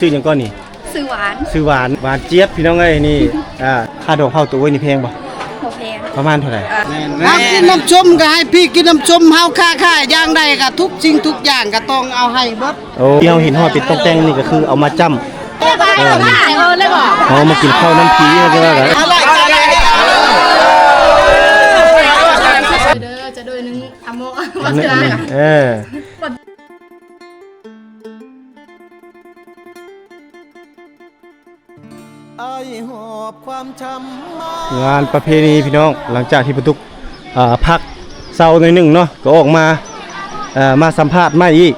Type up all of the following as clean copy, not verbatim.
ชื่อยังก้อนนี่ซื้อหวานหวานเจี๊ยบพี่น้องเอ้ยนี่ค่าดอกเข้าตัวไว้นี่แพงป่ะแพงประมาณเท่าไหร่เอากินน้ำส้มก็ให้พี่กินน้ำส้มเฮาค่าอย่างใดก็ทุกสิ่งทุกอย่างก็ต้องเอาให้เบิดโอ้ที่เราเห็นห่อเป็ดต้องแต่งนี่ก็คือเอามาจ้ำเอามากินข้าวน้ำผีอะไรกันจะด้วยนึงอโมงานประเพณีพี่น้องหลังจากที่ประตุกพักเศร้าหน่อยหนึ่งเนาะก็ออกมาสัมภาษณ์ไม่อีก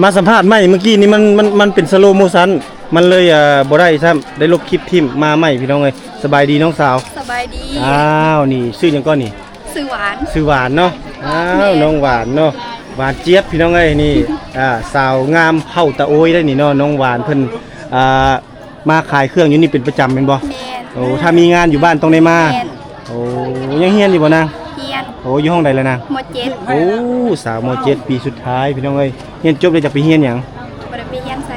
มาสัมภาษณ์ไม่เมื่อกี้นี้มันเป็นสโลโมชันมันเลยบ่ได้ซ้ำได้ลบคลิปทิมมาไม่พี่น้องเลยสบายดีน้องสาวสบายดีอ้าวนี่ชื่อยังก้อนนี่ซื้อหวานเนาะอ้าวน้องหวานเนาะหวานเจี๊ยบพี่น้องเอ้ยนี่สาวงามเผ่าตะโอยได้นี่เนาะน้องหวานเพิ่นมาขายเครื่องอยู่นี่เป็นประจำเป็นบ่โอ้ถ้ามีงานอยู่บ้านต้องได้มาโอ้ยังเฮียนอยู่บ่นางเฮียนโอ้อยู่ห้องใดแล้วนางม.7โอ้สาวม.7ปีสุดท้ายพี่น้องเอ้ยเฮียนจบเลยจะไปเฮียนหยังบ่ได้ไปเฮียนไส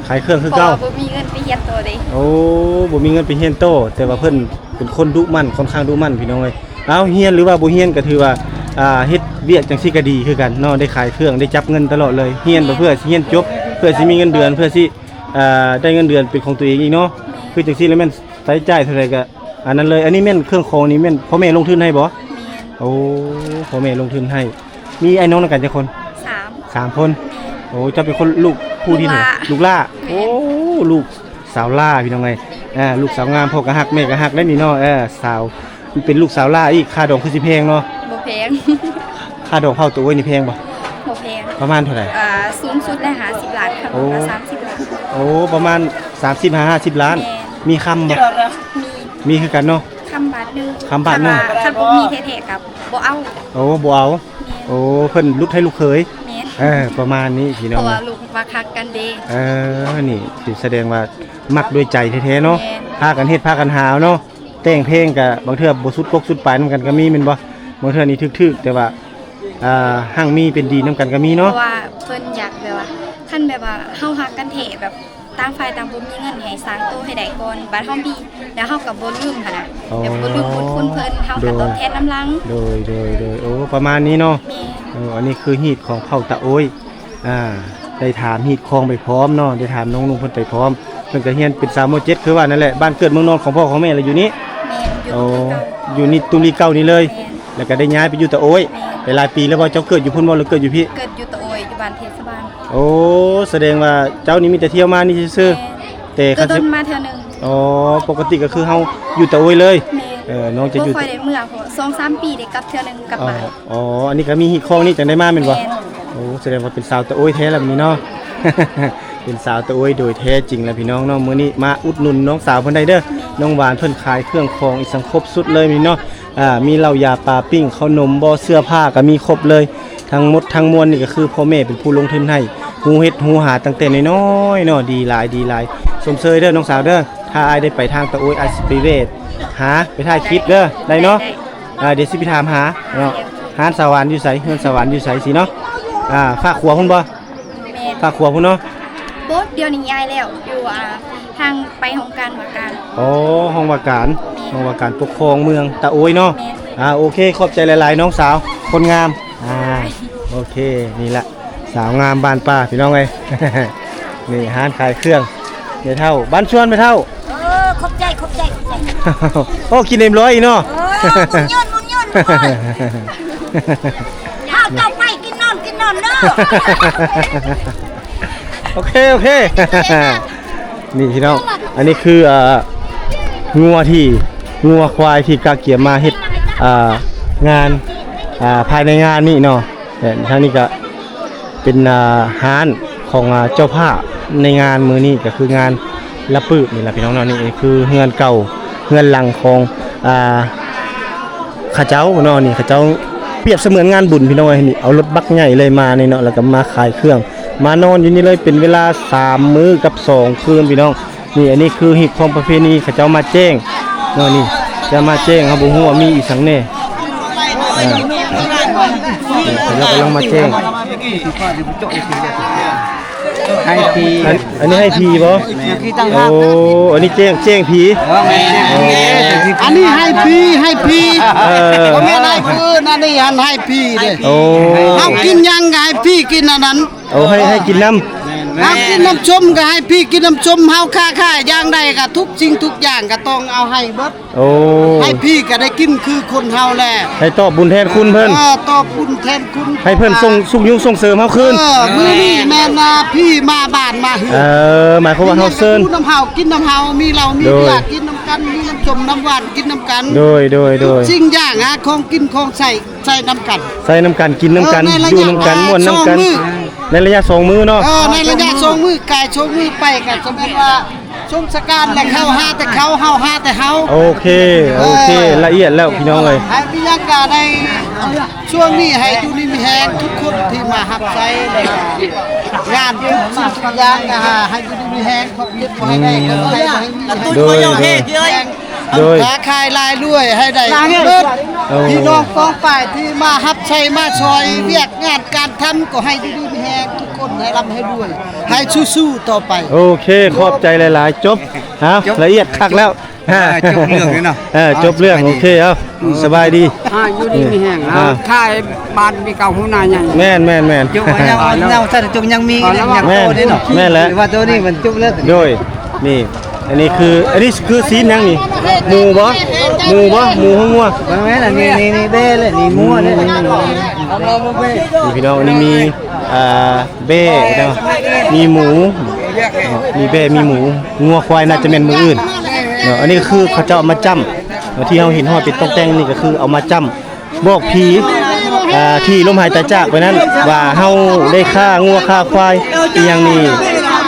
ขายเครื่องคือเก่าบ่มีเงินไปเฮียนโตเด้โอ้บ่มีเงินไปเฮียนโตแต่ว่าเพิ่นเป็นคนดุมั่นค่อนข้างดุมั่นพี่น้องเอ้ยเอาเฮียนหรือว่าบ่เฮียนก็ถือว่าเฮ็ดเวียกจังซี่ก็ดีคือกันเนาะได้ขายเครื่องได้จับเงินตลอดเลยเฮียนเพื่อสิเฮียนจบเพื่อสิมีเงินเดือนเพื่อสิได้เงินเดือนเป็นของตัวเองอีกเนาะคือจังซี่แล้วแม่นใช้จ่ายเท่าไหร่ก็อันนั้นเลยอันนี้แม่นเครื่องของนี่แม่นพ่อแม่ลงทุนให้บ่โอ้พ่อแม่ลงทุนให้มีไอ้น้องนำกันจักคน3คนโอ้จะเป็นคนลูกผู้ที่ไหนลูกล่าโอ้ลูกสาวล่าพี่น้องไงลูกสาวงามพ่อก็ฮักแม่ก็ฮักได้นี่เนาะสาวเป็นลูกสาวล่าอีกค่าดอกคือสิแพงเนาะบ่แพงค่าดอกเข้าตัวไว้นี่แพงบ่แพงประมาณเท่าไหร่สูงสุดได้50ล้านครับ30ล้านโอ้ประมาณ30-50ล้านมีคำบ่มีคือกันเนาะคำบาทนึงคันบ่มีเท่ๆกับบ่เอาโอ้บ่เอาโอ้เพิ่นลูกไทยลูกเขยประมาณนี้พี่น้องตัวลูกมาคักกันเด้นี่สิแสดงว่ามักด้วยใจแท้ๆเนาะพากันเฮ็ดพากันหาเนาะแต่งเพลงก็บางเทื่อบ่สุดกกสุดปลายนำกันก็มีแม่นบ่บางเทื่อนี่ทึกๆแต่ว่าหั่งมีเป็นดีนำกันก็มีเนาะเพราะว่าเพิ่นอยากแบบว่าคันแบบว่าเฮาฮักกันแท้แบบต่างฝ่ายต่างบ่มีเงินให้สร้างโตให้ได้ก่อนบัดเฮามีแล้วเฮาก็บ่ลืมหั่นน่ะแบบบ่ลืมบุญคุณเพิ่นเฮาก็ตอบแทนน้ำลังโดยโอ้ประมาณนี้เนาะอันนี้คือฮีตของเผ่าตะโอยได้ถามฮีตคองไปพร้อมเนาะได้ถามน้องลุงเพิ่นไปพร้อมเพิ่นก็เฮียนเป็นสาวม.7คือว่านั่นแหละบ้านเกิดเมืองนอนของพ่อของแม่เลยอยู่นี้อยู่นี่ตุลีเก่านี่เลยแล้วก็ได้ย้ายไปอยู่ตะโอยไปหลายปีแล้วบ่เจ้าเกิดอยู่พุ่นบ่หรือเกิดอยู่พี่เกิดอยู่ตะโอยอยู่บ้านเทศบาลโอ้แสดงว่าเจ้านี่มีแต่เที่ยวมานี่ซื่อแต่คันสิมาเทื่อนึงปกติก็คือเฮาอยู่ตะโอยเลยน้องจะอยู่บ่ค่อยได้เมื่อเพราะ 2-3 ปีได้กลับเทื่อนึงกลับบ้านอันนี้ก็มีฮีตคองนี่จังได้มาแม่นบ่โอ้แสดงว่าเป็นสาวตะโอยแท้แล้วนี่เนาะ เป็นสาวตะโอยโดยแท้จริงแล้วพี่น้องเนาะมื้อนี้มาอุดหนุนน้องสาวเพิ่นได้เด้อน้องหวานเพิ่นขายเครื่องคองอีสังครบสุดเลยนี่เนาะมีเหล้ายาปลาปิ้งขนมบ่เสื้อผ้าก็มีครบเลยทั้งหมดทั้งมวลนี่ก็คือพ่อแม่เป็นผู้ลงทุนให้ฮู้เฮ็ดฮู้หาตั้งแต่น้อยๆเนาะดีหลายสมเชยเด้อน้องสาวเด้อถ้าอ้ายได้ไปทางตะโอยอ้ายสิไปเวทหาไปถ่ายคลิปเด้อได้เนาะเดี๋ยวสิไปถามหาเนาะหาสวรรค์อยู่ไสเฮือนสวรรค์อยู่ไสสิเนาะฝากขัวพุ่นบ่ฝากขัวพุ่นเนาะบ่เดี๋ยวนี้ย้ายแล้วอยู่ทางไปโรงการว่าการห้องว่าการปกครองเมืองตะโอยเนาะโอเคขอบใจหลายๆน้องสาวคนงามโอเคนี่แหละสาวงามบ้านป้าพี่น้องเอ้ย นี่ร้านขายเครื่องเดี๋ยวเท่าบ้านชวนไปเท่าขอบใจโอ้กินเอ็มร้อยเนาะมุนยนข้าวต่อไปกินนอนเด้อโอเค นี่พี่น้องอันนี้คืองัวควายที่กาเกียมาเฮ็ดงานภายในงานนี่เนาะทางนี้ก็เป็นร้านของเจ้าภาพในงานมื้อนี้ก็คืองานละปื้นี่แหละพี่น้องเนาะนี่คือเฮือนเก่าเฮือนหลังของข้าเจ้าเนาะนี่ข้าเจ้าเปรียบเสมือนงานบุญพี่น้องนี่เอารถบักใหญ่เลยมานี่เนาะแล้วก็มาขายเครื่องมานอนอยู่นี่เลยเป็นเวลา3มื้อกับ2คืนพี่น้องนี่อันนี้คือฮีตของประเพณีข้าเจ้ามาแจ้งเนาะนี่จะมาแจ้งครับบ่ฮู้ว่ามีอีสังแน่เขากำลังมาแจ้ง ให้พี อันนี้ให้ผีบ่ พี่ตั้ง โอ้อันนี้แจ้งผี อันนี้ให้พี เออ ก็แม่นให้คืนอันนี้ให้พีเด้ โอ้ เฮากินยังก็ให้พี่กินอันนั้น เอาให้กินน้ เฮากินน้ำส้มก็ให้พี่กินน้ำส้มเฮาค่าอย่างใดก็ทุกสิ่งทุกอย่างก็ต้องเอาให้เบิด ำโอ้ ให้พี่ก็ได้กินคือคนเฮาแหละ ให้ตอบบุญแทนคุณเพิ่น ตอบบุญแทนคุณ ให้เพิ่นส่งยุงส่งเสริมเฮาคืน มื้อนี้แม่นาพี่มาบ้านมาเฮื หมายความว่าเฮาเซิญ น้ำเฮากินน้ำเฮามีเหล้ามี โดย เบียร์กินน้ำกันมีน้ำส้มน้ำหวานกินน้ำกัน โดย สิ่งอย่างของกินของใส่น้ำกัน ใส่น้ำกันกินน้ำกัน ในระยะ อยู่น้ำกันม่วนน้ำกัน สองมื้อ ในระยะ2มื้อเนาะ ในระยะสองมือกายสองมือไปก็สมมติว่าสงสการและเข้าหาแต่เขาเฮาหาแต่เฮา โอเคละเอียดแล้วพี่น้องเอ้ย ให้พิยากาในช่วงนี้ให้อยู่นี่มีแฮงทุกคนที่มาหับใจเลยงานทุกสิ่งทุกอย่างก็ให้อยู่นี่มีแฮงความเจ็บบ่ให้ได้ก็ให้มี โดย โดย ค้าขายรายด้วยให้ได้เบิด โอ้ พี่น้องกองฝ่ายที่มาหับใช้มาซอยเวียกงานการทำก็ให้อยู่นี่มีแฮงทุกคนให้ร่ำให้ด้วยให้สู้ๆต่อไป โอเคขอบใจหลายๆจบละเอียดคักแล้ว จบเรื่องเลยเนาะ จบเรื่องโอเคเอาสบายดี อยู่ดีมีแห้ง อ่า ค่ายบ้านมีเก่าหัวหน้าใหญ่ แม่น จุกยังถ้าจุกยังมียัง แม่น โตได้เนาะ แม่นแล้ว ว่าตัวนี้มันจุกแล้ว โดยนี่อันนี้คือซีนยังนี่หมูบ่หมูหัว แม่น่ะนี่เบ้เลยนี่มั่วเลยนี่ นี่พี่น้องอันนี้มีเบ้เนาะมีหมูมีเบ้มีหมูงัวควายน่าจะเป็นมืออื่นเนาะอันนี้ก็คือเขาจะเอามาจ้ำที่เราเห็นห่อเป็นต้องแต่งนี่ก็คือเอามาจ้ำบอกผีที่ลมหายใจจากไปนั้นว่าเฮาได้ฆ่างัวฆ่าควายอีหยังนี่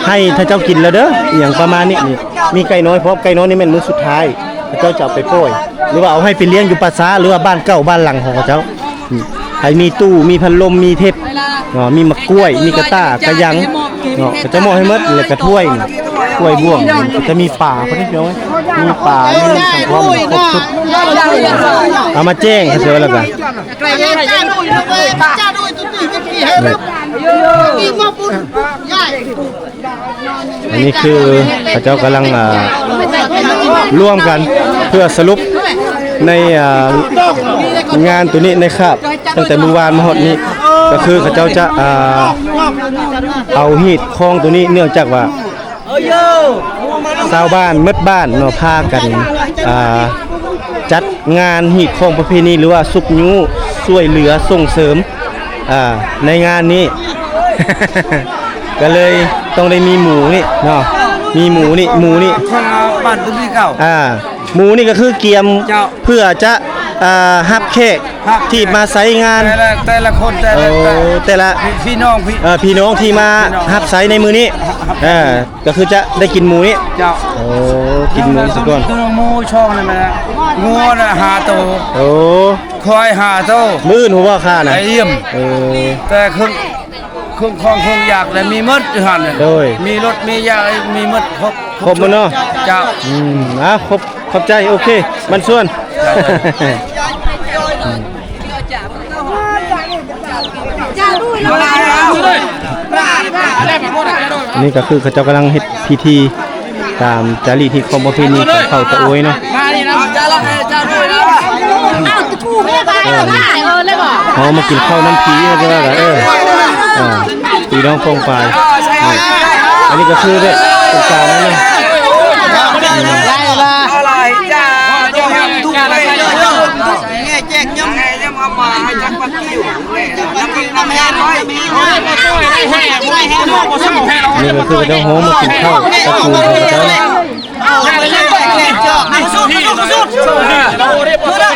ให้ท่านเจ้ากินแล้วเด้ออหย่างประมาณนี้นี่มีไก่น้อยเพราะไก่น้อยนี่แม่นมื้อสุดท้ายพระเจ้าจะเอาไปปล่อยหรือว่าเอาให้ไปเลี้ยงอยู่ป่าช้าหรือว่าบ้านเก่าบ้านหลังของเขาเจ้าให้มีตู้มีพัดลมมีเทปมีมะกล้วยมีกระต้ากระยังเนาะก็จะมอบให้หมดแล้วก็ถ้วยถ้วยบ่วงจะมีป่าเขาที่เดียวมีป่ามีสังพร้อมครบชุดเอามาแจ้งเขาเสียแล้วกันอันนี้คือพระเจ้ากำลังร่วมกันเพื่อสรุปในงานตัวนี้ในคาบตั้งแต่เมื่อวานมาฮอดนี้ก็คือเขาเจ้าจะเอาหีดคล้องตัวนี้เนื่องจากว่าชาวบ้านมดบ้านเนาะพากันจัดงานหีดคล้องประเพณีหรือว่าสุกยูช่วยเหลือส่งเสริมในงานนี้ ก็เลยต้องได้มีหมูนี่เนาะมีหมูนี่คนบ้านตุ้มที่เก่า หมูนี่ก็คือเกียม เจ้า เพื่อจะฮับแขกที่มาไซงาน แต่ละคนแต่ละ พี่น้องพี่น้องที่มาฮับไซในมือนี้ก็คือจะได้กินหมูนี่ เจ้า โอ้กินหมูซะก่อน ตัวหมูช่องนั่นนะงัวน่ะ5ตัว โอ้ ควาย5ตัว มื้อหัวว่าค่าน่ะ ไอ้เอี่ยม แต่เครื่องของเครื่องอยากและมีหมดอยู่หั่นน่ะ โดย มีรถมียามีหมดครบ ครบหมดเนาะ เจ้า ขอบใจโอเคมันส่วน นี่ก็คือเขาเจ้ากำลังเฮ็ดพิธีตามจารีตที่ของประเพณีของเขาตะโอยเนาะเขามากินข้าวน้ำผีก็ว่าพี่น้องฟองปลายอันนี้ก็คือเด้เป็นการนั่นเลยอะไรจ้าทุกอะไรแง่แจกย่ำย่ำเอามาให้จักปักกิ้วน้ำแห้งไว้ นี่ก็คือเจ้าโฮมมากินข้าวตะกูของเจ้า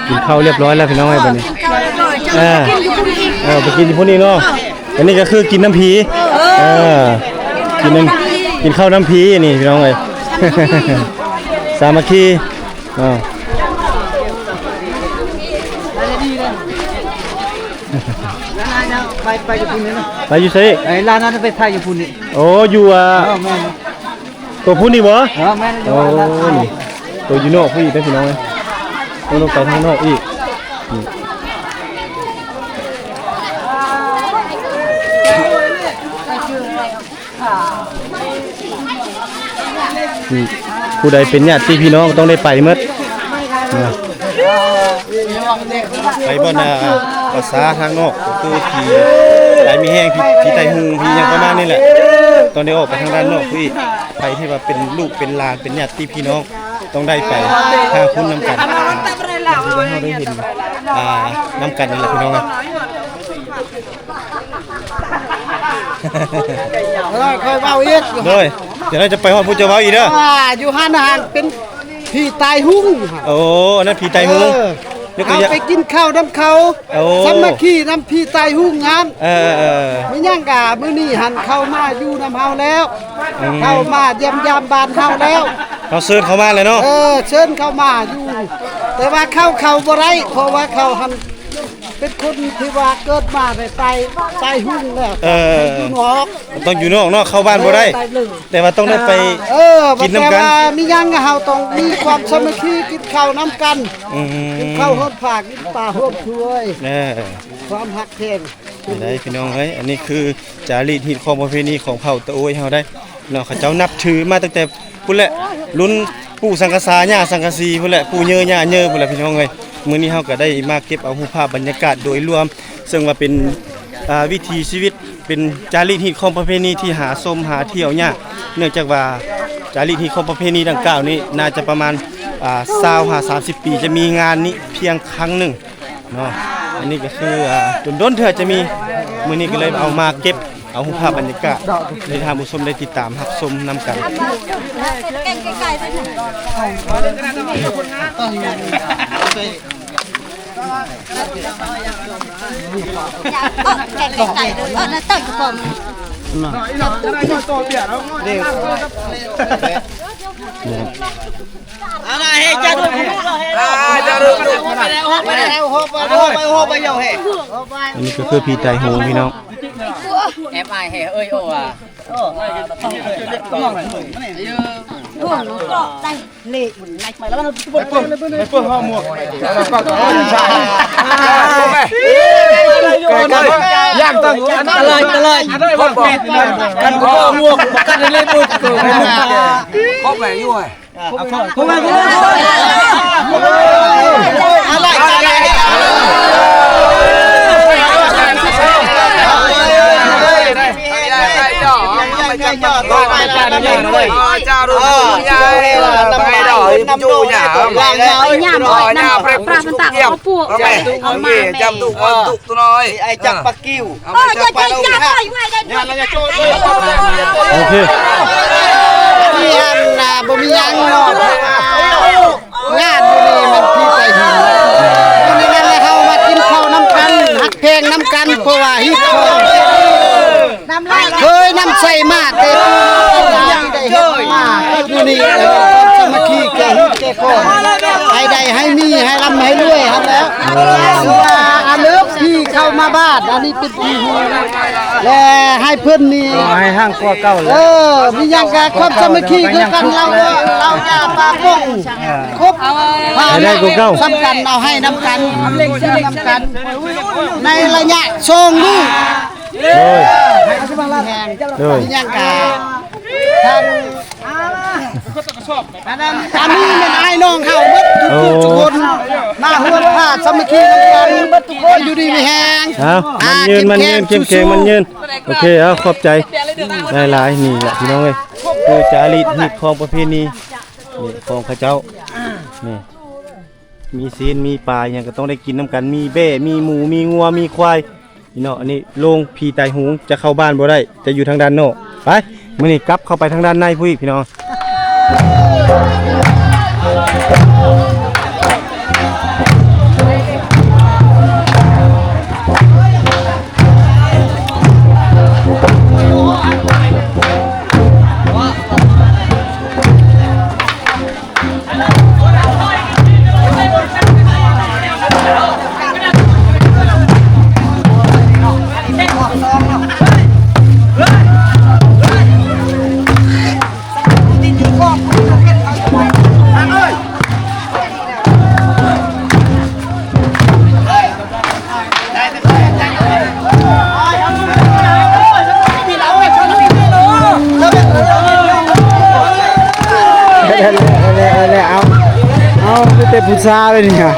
กินข้าวเรียบร้อยแล้วพี่น้องไอ้บ้านนี้ไปกินที่พวกนี้เนาะอันนี้ก็คือกินน้ำผีกินข้าวน้ำผีนี่พี่น้องเอ้ย สามัคคี ไปอยู่พุ่นนี่นะ ไปอยู่ไส ไอ้ร้านนั้นไปถ่ายอยู่พุ่นนี่ โอ้อยู่แม่น ตัวผู้นี่บ่ แม่นอยู่ โอ้ ร้าน นี่ตัวอยู่นอกพี่ได้พี่น้องเอ้ยต้องไปทางนอกอีกนี่ผู้ใดเป็นญาติพี่น้องต้องได้ไปหมดนะไปบ่น่ะภาษาทางนอกก็คือผีตายมีแห้งผีตายหุงผีหยังประมาณนี้แหละต้องได้ออกไปทางด้านนอกพี่ไปที่ว่าเป็นลูกเป็นหลานเป็นญาติพี่น้องต้องได้ไปหาคุณนำกันที่เราได้เห็นนำกันนี่แหละพี่น้องนะ ค่อยเว้าอีก โดยเดี๋ยวเราจะไปฮอดผู้เจ้าเว้าอีกเด้อ อยู่ห้านอาหารเป็นพี่ตายหุ้ง โอ้อันนั้นผีตายหุงยกตัว เอา อย่าง ไปกินข้าวน้ำเขา โอ้ สามัคคีน้ำพี่ตายหุ้งงาน อ ไม่ย่างกะมื้อนี้หันเข้ามาอยู่น้ำเฮาแล้ว เข้ามาเยี่ยมยามบ้านเฮาแล้ว เราเชิญเขามาเลยเนาะ เชิญเข้ามาอยู่ แต่ว่าเข้าบ่ได้เพราะว่าเขาหันเป็นคนที่ว่าเกิดมาได้ตายหุ้งแล้วอยู่นอก ต้องอยู่นอกเนาะเข้าบ้านบ่ได้ แต่ว่าต้องได้ไป กินน้ำกัน แต่ว่ามีย่างกะเฮาต้องมีความสามัคคีกินข้าวน้ำกัน กินข้าวโฮดผักกินปลาโฮดช่วย ความหักแพง ได้พี่น้องเอ้ยอันนี้คือจารีตฮิตของประเพณีของเผ่าตะโอยเฮาได้เนาะเขาเจ้านับถือมาตั้งแต่พุ่นแหละรุ่นปู่สังกะสาย่าสังกะสีพุ่นแหละปู่เยอย่าเยอพุ่นแหละพี่น้องเอ้ยมื้อนี้เฮาก็ได้มาเก็บเอารูปภาพบรรยากาศโดยรวมซึ่งว่าเป็นวิถีชีวิตเป็นจารีตฮิตของประเพณีที่หาชมหาเที่ยวยากเนื่องจากว่าจารีตฮิตของประเพณีดังกล่าวนี้น่าจะประมาณ20-30 ปีจะมีงานนี้เพียงครั้งหนึ่งเนาะอันนี้ก็คือโดนๆเถอะจะมีมื้อนี้ก็เลยเอามาเก็บเอารูปภาพบรรยากาศให้ท่านผู้ชมได้ติดตามรับชมนำกัน อะไรเฮ้จ้าดูจ้าดูไปแล้วไปเยาเฮ้ อันนี้ก็คือพี่ไตโฮงพี่น้อง แอบไอเฮ้เอ้ยโอ้อะย่างตั้งอะไรพบกันพ่อมวกกันเล่นบุกพบแหวนอยู่พบแหวนจ้าดูยายไปดอกจูหยาหยาปลาพันตะเขาปลูกเอามาจำตุกตัวน้อยไอ้จับปลากิ้วจับปลาลูกฮะโอเค ที่หันบ่มียังเนาะงานมื้อนี้มันพี่ไปหินมื้อนี้นั่นแหละเฮามากินข้าวน้ำกันหักเพลงน้ำกันเพราะว่าฮิตของเคยน้ำใส่มาแต่ยังได้เฮ็ดมาอยู่นี่สามัคคีแก่ฮิตแก่ข้อให้ได้ให้มีให้ร่ำให้รวยครับแล้วอันเลิฟพี่เข้ามาบ้านอันนี้เป็นพี่ฮูและให้เพิ่นนี่ ให้ห้างกว่าเก่าเลย มีอย่างกะความสามัคคีคือกันเราอย่าปาป้องครบสำคัญเอาให้น้ำกันน้ำกัน ในระยะทรงนี้มีอย่างกะท่านอันนี้มันไอ้น้องเฮาเบิดทุกคนมาหัวผ้าสามัคคีกันเบิดทุกคนอยู่ดีมีแฮง มันยืนเข้มแข็งมันยืนโอเคเอาขอบใจหลายๆนี่แหละพี่น้องเอ้ยคือจารีตฮิตของประเพณีนี่ของเขาเจ้านี่มีศีลมีปลาอย่างก็ต้องได้กินน้ำกันมีเบ้มีหมูมีงัวมีควายนี่เนาะอันนี้โรงผีไตหูงจะเข้าบ้านบ่ได้จะอยู่ทางด้านนอกไปมื้อนี้กลับเข้าไปทางด้านในผู้อีกพี่น้อง แล้วเอาไปเตะพุทราเลยนี่ค่ะ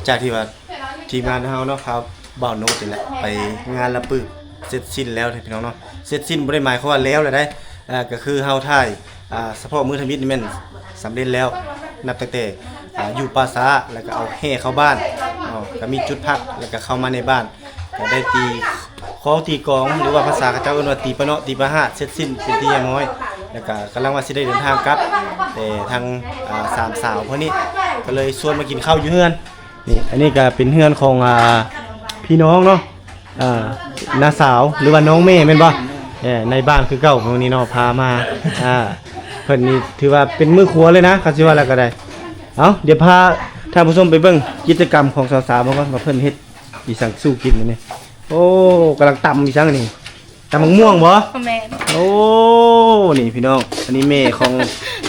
จากที่ว่าทีมงานเฮาเนาะครับบ่าวโน้ตนี่แหละไปงานละปึกเสร็จสิ้นแล้วพี่น้องเนาะเสร็จสิ้นบ่ได้หมายความว่าแล้วเลยได้ก็คือเฮาถ่ายเฉพาะมือทมิตนี่แม่นสำเร็จแล้วนับตั้งแต่อยู่ปราสาทแล้วก็เอาแห่เข้าบ้านก็มีจุดพักแล้วก็เข้ามาในบ้านก็ได้ตีคอตีกองหรือว่าภาษาเขาเจ้าเอิ้นว่าตีปะเนาะตีปะหะเสร็จสิ้นเป็นที่เรียบร้อยแล้วก็กำลังว่าสิได้เดินทางกลับแต่ทางสามสาวพวกนี้ก็เลยชวนมากินข้าวอยู่เฮือนนี่อันนี้ก็เป็นเฮือนของพี่น้องเนาะน้าสาวหรือว่าน้องเมย์แม่นบ่ในบ้านคือเก่าของนี้เนาะพามาเพิ่นนี่ถือว่าเป็นมือครัวเลยนะคันสิว่าแล้วก็ได้เอาเดี๋ยวพาท่านผู้ชมไปเบิ่งกิจกรรมของสาวๆบ่ว่าเพิ่นเฮ็ดอีสังสู้กินนี่โอ้กำลังตำอีสังนี่ตำมะม่วงบ่แม่โอ้นี่พี่น้องอันนี้แม่ของ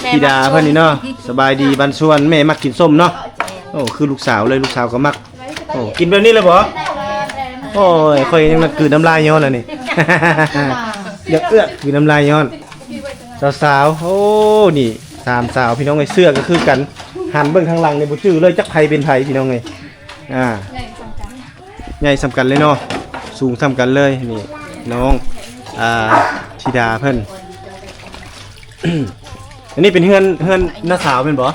ธิดาเพิ่นนี่เนาะสบายดีบันส่วนแม่มักกินส้มเนาะโอ้คือลูกสาวเลยลูกสาวก็มักโอ้กินแบบนี้เลยบ่โอ้ยค่อยยังกลืนน้ำลายย้อนแล้วนี่อยากเอื้อกกลืนน้ำลายย้อนสาวๆโอ้นี่สามสาวพี่น้องไอ้เสื้อก็คือกันหันเบิ่งทางหลังนี่บ่จื้อเลยจักไผเป็นไผพี่น้องเอ้ยใหญ่สำคัญเลยเนาะสูงสำคัญเลยนี่น้องธิดาเพิ่น อันนี้เป็นเฮือนน้าสาวเป็นบ่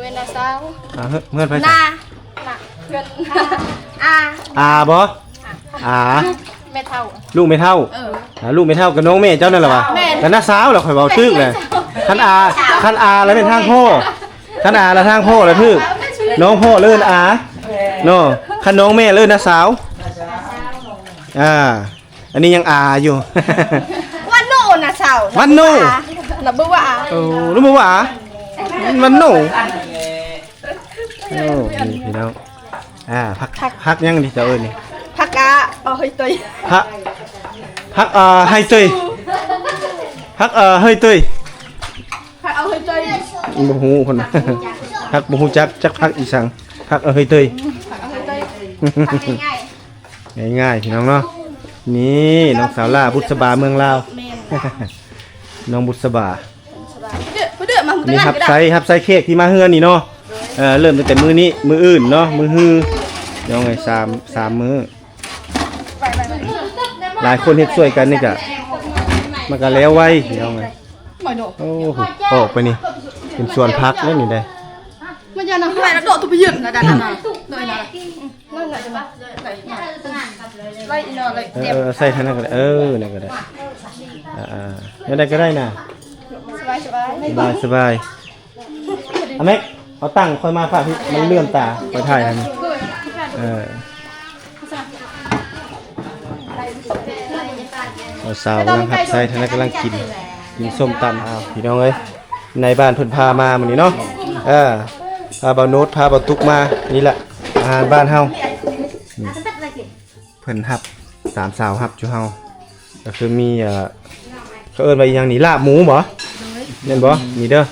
เป็นน้าสาวเฮือนไผน้าเฮือนบ่แม่เฒ่าลูกไม่เท่าลูกไม่เท่ากับน้องแม่เจ้านั่นแหละวะ แล้วน้าสาวล่ะข่อยเว้าตึกเลยคันอาแล้วเป็นทางพ่อคันอาแล้วทางพ่อแล้วตึกน้องพ่อเลิ่นอาเนาะคันน้องแม่เลิ่นน้าสาวอันนี้ยังอาอยู่ วันโน่น่ะเช้า วันโน่ น่ะบ่ว่า โอ้รู้บ่ว่าวันโน่โอ้นี่พี่น้องพักยังดิเจ้าเอิ้นนี่ ผักกะเอาให้ตัว พักให้ตุ้ยพักให้ตุ้ย ผักเอาให้ตัว บ่ฮู้คนน่ะพักบ่ฮู้จักพักอีสังพักให้ตุ้ย ง่ายๆพี่น้องเนาะนี่น้องสาวล่าบุษบาเมืองลาวน้องบุษบานี่ฮับไซเค้กที่มาเฮือนนี่เนาะเริ่มตั้งแต่มื้อนี้มื้ออื่นเนาะมื้อฮือเดี๋ยวไง3มื้อหลายคนเฮ็ดช่วยกันนี่ก็มันก็แล้วไว้เดี๋ยวไงโอ้โหออกไปนี่เป็นสวนพักแล้วนี่ได้ มันจะนำไปแล้วโดดตัวไปยืนนะดันนะโดยนะไล่อีนอเลยเจ็บ ใส่ท่านั้นก็ได้นั่นก็ได้นั่นได้ก็ได้นะสบายเอาแม็กเอาตั้งค่อยมาฝากพี่มันเลื่อมตาไปถ่ายอันนี้สาวกำลังหัดใส่ท่านั้นกำลังกินส้มตำเอาพี่น้องเอ้ยในบ้านเพิ่นพามามื้อนี้เนาะพาบ่าวโน้ตพาบ่าวตุ๊กมานี่แหละอาหารบ้านเฮาเพิ่นฮับ3สาวฮับอยู่เฮาก็คือมีเขาเอิ้นว่าอีหยังนี่ลาบหมูบ่แม่นบ่นี่เด้อ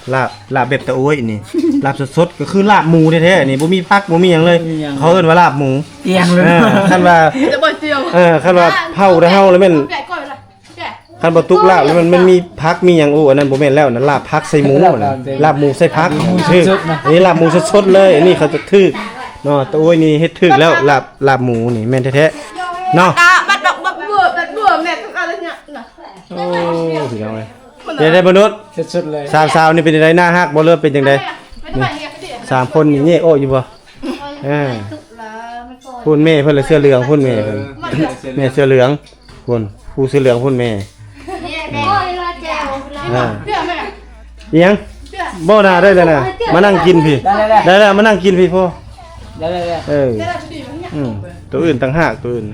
ลาบแบบตะโอ้ยนี่ลาบสดๆก็คือลาบหมูแท้ๆนี่บ่มีผักบ่มีหยังเลยเขาเอิ้นว่าลาบหมูเตียงเลยคันว่าจะบ่เตียวคันว่าเผาได้เฮาแล้วแม่นคันบ่ตุกลาบแล้วมันมีผักมีหยังโอ้อันนั้นบ่แม่นแล้วนั่นลาบผักใส่หมูลาบหมูใส่ผักชื่ออันนี้ลาบหมูสดๆเลยอันนี้เขาจะทึกเนาะตะโอ้ยนี่เฮ็ดทึกแล้วลาบหมูนี่แม่นแท้ๆเนาะบัดบัวแม่อะไรเนี่ยน่ะโอ้สิเอาไว้เดี๋ยวได้มนุษย์สุดๆเลยสาวๆนี่เป็นจังได๋หน้าฮักบ่เลิกเป็นจังได๋นี่3คนนี่แยกโอ้อยู่บ่พุ่นแม่เพิ่นเลยเสื้อเหลืองพุ่นแม่เพิ่นแม่เสื้อเหลืองพุ่นผู้เสื้อเหลืองพุ่นแม่อีหยังบ่น่าได้แล้วน่ะมานั่งกินพี่ได้แล้วมานั่งกินพี่พ่อได้ตัวอื่นต่างหากตัวอื่น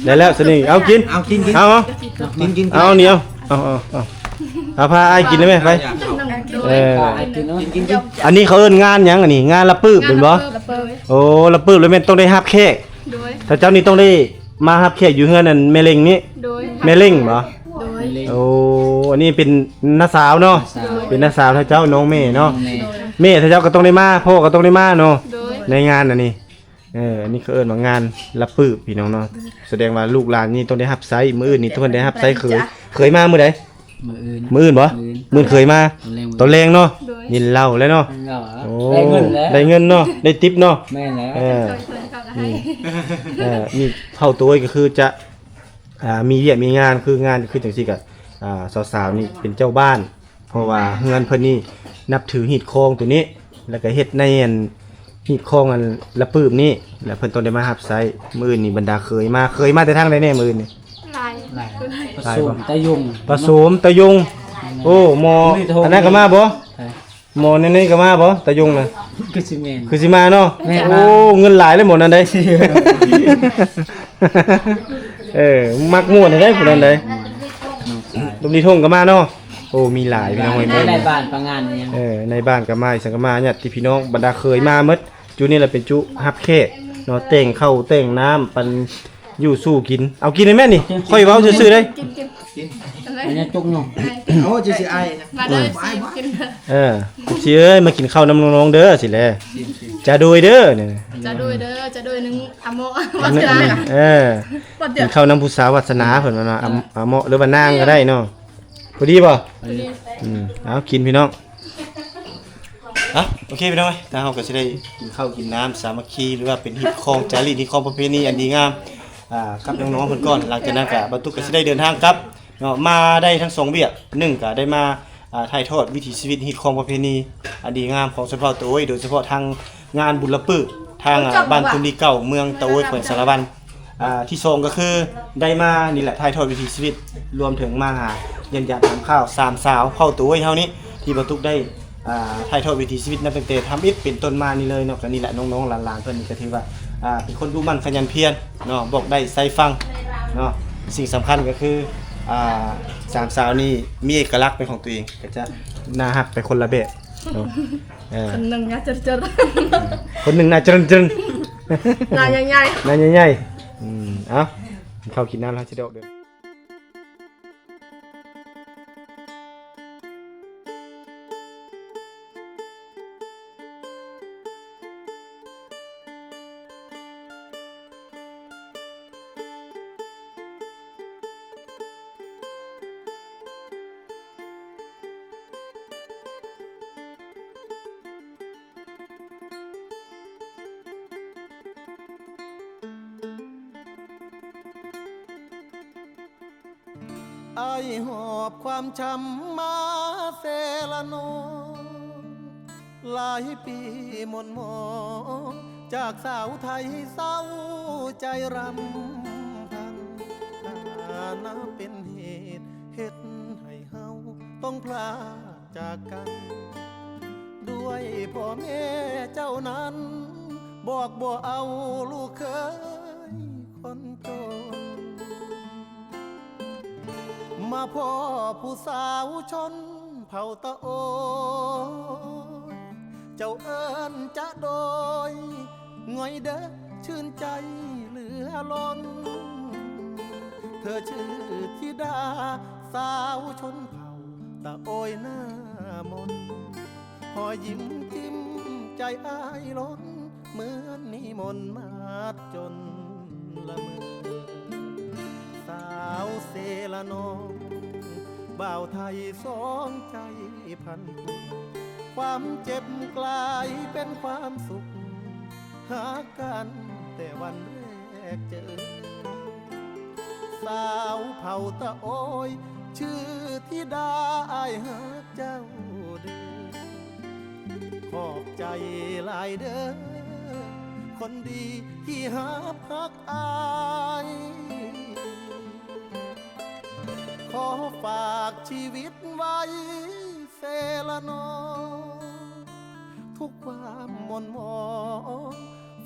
ได้แล้วสนิเอากินเอาเหนียวเอาพาอ้ายกินได้มั้ยไปอันนี้เขาเอิ้นงานหยังอันนี้งานละปื้บเป็นบ่โอ้ละปื้บแล้วแม่นต้องได้รับแขกถ้าเจ้านี่ต้องได้มารับแขกอยู่เฮือนนั่นแม่เล็งนี่แม่เล็งบ่โอ้อันนี้เป็นน้าสาวเนาะเป็นน้าสาวถ้าเจ้าน้องแม่เนาะแม่ถ้าเจ้าก็ต้องได้มาพ่อก็ต้องได้มาเนาะในงานอันนี้อันนี้เขาเอิ้นว่างานละปื้บพี่น้องเนาะแสดงว่าลูกหลานนี่ต้องได้รับไซมื้ออื่นนี่ทุกคนได้รับไซเคยมามื้อใดมื้ออื่นบ่มื้อเคยมาตอนแรงเนาะนี่เหล้าแล้วเนาะโอ้ได้เงินเนาะได้ทิปเนาะแม่นแล้วมีเข้าตัวก็คือจะมีเวียกมีงานคืองานคือจังซี่ก็สาวๆนี่เป็นเจ้าบ้านเพราะว่าเฮือนเพิ่นนี่นับถือหีดโคงตัวนี้แล้วก็เฮ็ดในอันหีดโคงอันละปื้มนี่แล้วเพิ่นต้องได้มารับไซมื้ออื่นนี่บรรดาเคยมาแต่ทางใดแน่มื้ออื่นนี่ผสมตะยุงโอ้หมออันนั้นก็มาบ่หมอในนี้ก็มาบ่ตะยุงน่ะคือสิมาเนาะโอ้เงินหลายเลยหมดนั่นได้มักม่วนได้ผู้นั้นได้ลุงดีทงก็มาเนาะโอ้มีหลายพี่น้องในบ้านประงานนี่ในบ้านก็มาสังก็มาญาติพี่น้องบรรดาเคยมาหมดจุนี่แหละเป็นจุฮับแขกเนาะแต่งข้าวแต่งน้ำปันอยู่สู้กินเอากินได้แม่นี่ค่อยเว้าซื่อๆได้อันนี้จุกเนาะโอ้จะสิไอมาเด้อกินสิเอ้ยมากินข้าวน้ำน้องๆเด้อสิแลจะโดยเด้อนี่จะโดยนึงอโมวัฒนากินข้าวน้ำผู้สาววัฒนาเพิ่นว่าอโมหรือว่านางก็ได้เนาะพอดีบ่เอากินพี่น้องโอเคพี่น้องถ้าเฮาก็สิได้กินข้าวกินน้ำสามัคคีหรือว่าเป็นฮิตคองจารีตฮิตคองประเพณีอันดีงามกับน้องๆเพิ่นก่อนหลังจากนั้นก็บรรทุกก็สิได้เดินทางกลับเนาะมาได้ทั้ง2เวียก1ก็ได้มาถ่ายทอดวิถีชีวิตฮิตคองประเพณีอันดีงามของชนเผ่าตะโอยโดยเฉพาะทางงานบุญละปื้อทางบ้านคุมดีเก่าเมืองตะโอยแขวงสารวัน ที่สองก็คือได้มานี่แหละถ่ายทอดวิถีชีวิตรวมถึงมาหาเย็นหยาดทำข้าวสามสาวเข้าตัวเฮานี้ที่บ่ตุกได้ถ่ายทอดวิถีชีวิตนับตั้งแต่ทำอิฐเป็นต้นมานี่เลยเนาะก็นี่แหละน้องๆหลานๆเพิ่นนี่ก็ถือว่าเป็นคนดูมั่นขยันเพียรเนาะบอกได้ใส่ฟังเนาะสิ่งสำคัญก็คือสามสาวนี่มีเอกลักษณ์เป็นของตัวเองก็จะน่าฮักไปคนละแบบเนาะคนหนึ่งนะเจอ คนหนึ่งน่าเจริญ นายใหญ่ น่าใหญ่ๆเอาเข้ากินน้ำแล้วจะได้ออกเด้อ ไอ้หอบความช้ำมาเซละโนหลายปีหม่นหมองจากสาวไทยเศร้าใจรำพันน่าเป็นเหตุเฮ็ดให้เฮาต้องพลาดจากกัน ด้วยพ่อแม่เจ้านั้นบอกบ่เอาลูกเคยคนจนมาพ่อผู้สาวชนเผ่าตะโอยเจ้าเอิญจะโดยง่อยเด้อชื่นใจเหลือล้นเธอชื่อธิดาสาวชนเผ่าตะโอยหน้ามนหอยิ้มจิ้มใจอ้ายล้นเหมือนนิมนต์มาจนละเมอสาวเซละนองบ่าวไทยสองใจพันผูกความเจ็บกลายเป็นความสุขหากันแต่วันแรกเจอสาวเผ่าตะโอยชื่อธิดาอ้ายหาเจ้าเด้อขอบใจหลายเด้อคนดีที่หาพักอายขอฝากชีวิตไว้เซละนอทุกความหม่นหมอง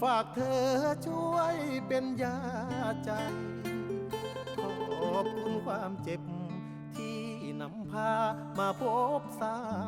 ฝากเธอช่วยเป็นยาใจขอบคุณความเจ็บที่นำพามาพบสาว